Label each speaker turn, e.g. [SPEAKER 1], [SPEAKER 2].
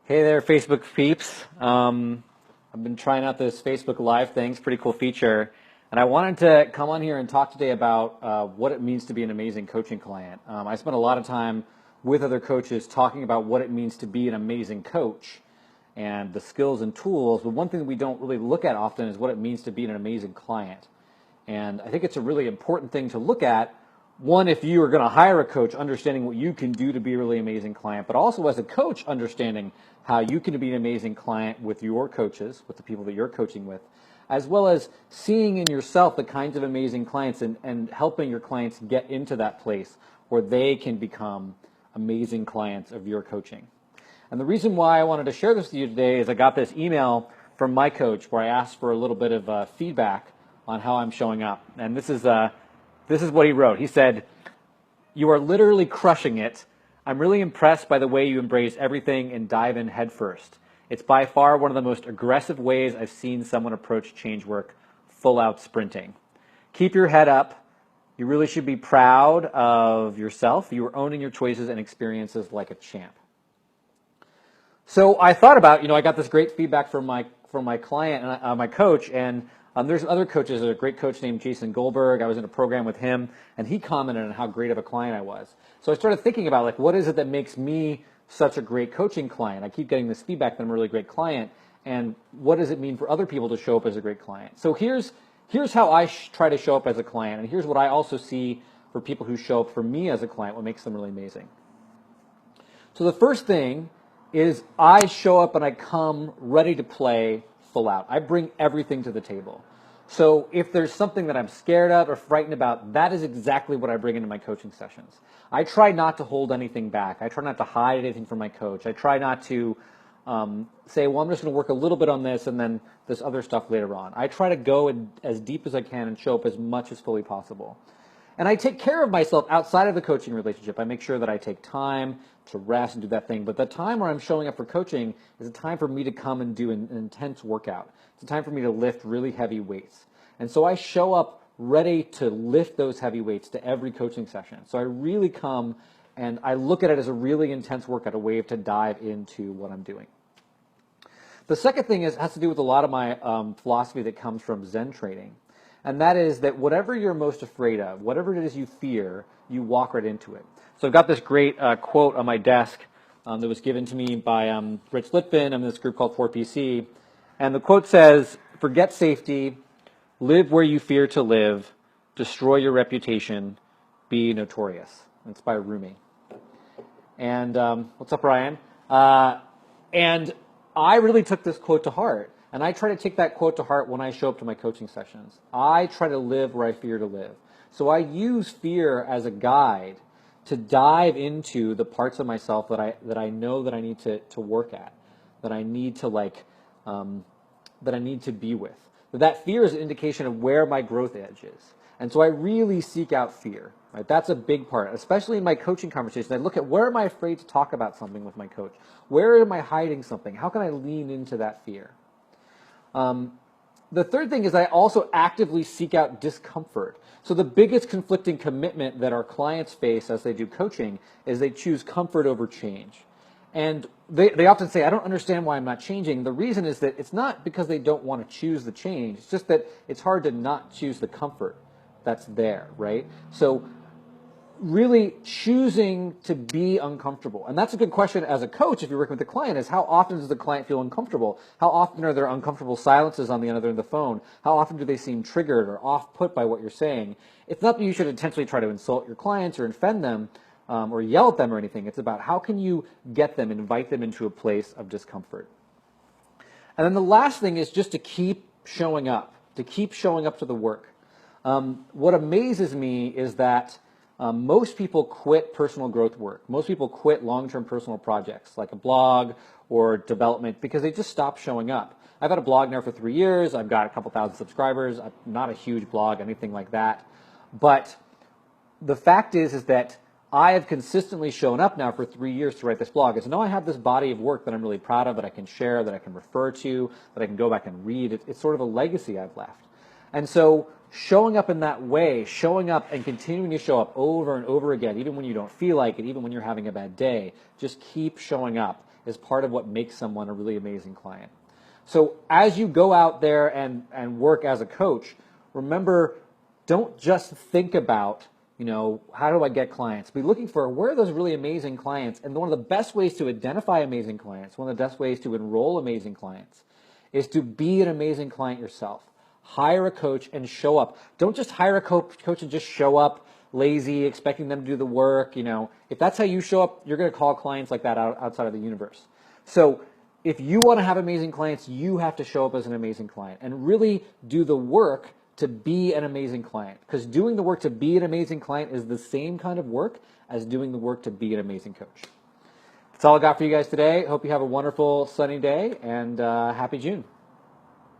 [SPEAKER 1] Hey there, Facebook peeps. I've been trying out this Facebook Live thing. It's a pretty cool feature. And I wanted to come on here and talk today about what it means to be an amazing coaching client. I spent a lot of time with other coaches talking about what it means to be an amazing coach and the skills and tools. But one thing we don't really look at often is what it means to be an amazing client. And I think it's a really important thing to look at. One, if you are going to hire a coach, understanding what you can do to be a really amazing client, but also as a coach, understanding how you can be an amazing client with your coaches, with the people that you're coaching with, as well as seeing in yourself the kinds of amazing clients and helping your clients get into that place where they can become amazing clients of your coaching. And the reason why I wanted to share this with you today is I got this email from my coach where I asked for a little bit of feedback on how I'm showing up. And this is what he wrote. He said, "You are literally crushing it. I'm really impressed by the way you embrace everything and dive in headfirst. It's by far one of the most aggressive ways I've seen someone approach change work, full out sprinting. Keep your head up. You really should be proud of yourself. You are owning your choices and experiences like a champ." So I thought about, I got this great feedback from my client and my coach, and there's other coaches. There's a great coach named Jason Goldberg. I was in a program with him, and he commented on how great of a client I was. So I started thinking about, what is it that makes me such a great coaching client? I keep getting this feedback that I'm a really great client, and what does it mean for other people to show up as a great client? So here's how I try to show up as a client, and here's what I also see for people who show up for me as a client, what makes them really amazing. So the first thing is I show up and I come ready to play full out. I bring everything to the table. So if there's something that I'm scared of or frightened about, that is exactly what I bring into my coaching sessions. I try not to hold anything back. I try not to hide anything from my coach. I try not to say, well, I'm just going to work a little bit on this and then this other stuff later on. I try to go as deep as I can and show up as much as fully possible. And I take care of myself outside of the coaching relationship. I make sure that I take time to rest and do that thing. But the time where I'm showing up for coaching is a time for me to come and do an intense workout. It's a time for me to lift really heavy weights. And so I show up ready to lift those heavy weights to every coaching session. So I really come and I look at it as a really intense workout, a way to dive into what I'm doing. The second thing has to do with a lot of my philosophy that comes from Zen training. And that is that whatever you're most afraid of, whatever it is you fear, you walk right into it. So I've got this great quote on my desk that was given to me by Rich Litvin. I'm in this group called 4PC. And the quote says, "Forget safety, live where you fear to live, destroy your reputation, be notorious." It's by Rumi. And what's up, Ryan? And I really took this quote to heart. And I try to take that quote to heart when I show up to my coaching sessions. I try to live where I fear to live. So I use fear as a guide to dive into the parts of myself that I know that I need to work at, that I need to that I need to be with. That fear is an indication of where my growth edge is. And so I really seek out fear. Right? That's a big part, especially in my coaching conversations. I look at where am I afraid to talk about something with my coach? Where am I hiding something? How can I lean into that fear? The third thing is I also actively seek out discomfort. So the biggest conflicting commitment that our clients face as they do coaching is they choose comfort over change. And they often say, I don't understand why I'm not changing. The reason is that it's not because they don't want to choose the change. It's just that it's hard to not choose the comfort that's there, right? So really choosing to be uncomfortable. And that's a good question as a coach if you're working with the client is how often does the client feel uncomfortable? How often are there uncomfortable silences on the other end of the phone? How often do they seem triggered or off-put by what you're saying? It's not that you should intentionally try to insult your clients or offend them or yell at them or anything. It's about how can you get them, invite them into a place of discomfort. And then the last thing is just to keep showing up to the work. What amazes me is that most people quit personal growth work. Most people quit long-term personal projects like a blog or development because they just stop showing up. I've had a blog now for 3 years. I've got a couple thousand subscribers. I'm not a huge blog, anything like that. But the fact is that I have consistently shown up now for 3 years to write this blog. And so now I have this body of work that I'm really proud of, that I can share, that I can refer to, that I can go back and read. It's sort of a legacy I've left. And so showing up in that way, showing up and continuing to show up over and over again, even when you don't feel like it, even when you're having a bad day, just keep showing up is part of what makes someone a really amazing client. So as you go out there and work as a coach, remember, don't just think about, how do I get clients? Be looking for where are those really amazing clients. And one of the best ways to identify amazing clients, one of the best ways to enroll amazing clients, is to be an amazing client yourself. Hire a coach and show up. Don't just hire a coach and just show up lazy, expecting them to do the work. If that's how you show up, you're going to call clients like that outside of the universe. So if you want to have amazing clients, you have to show up as an amazing client and really do the work to be an amazing client. Because doing the work to be an amazing client is the same kind of work as doing the work to be an amazing coach. That's all I got for you guys today. Hope you have a wonderful sunny day, and happy June.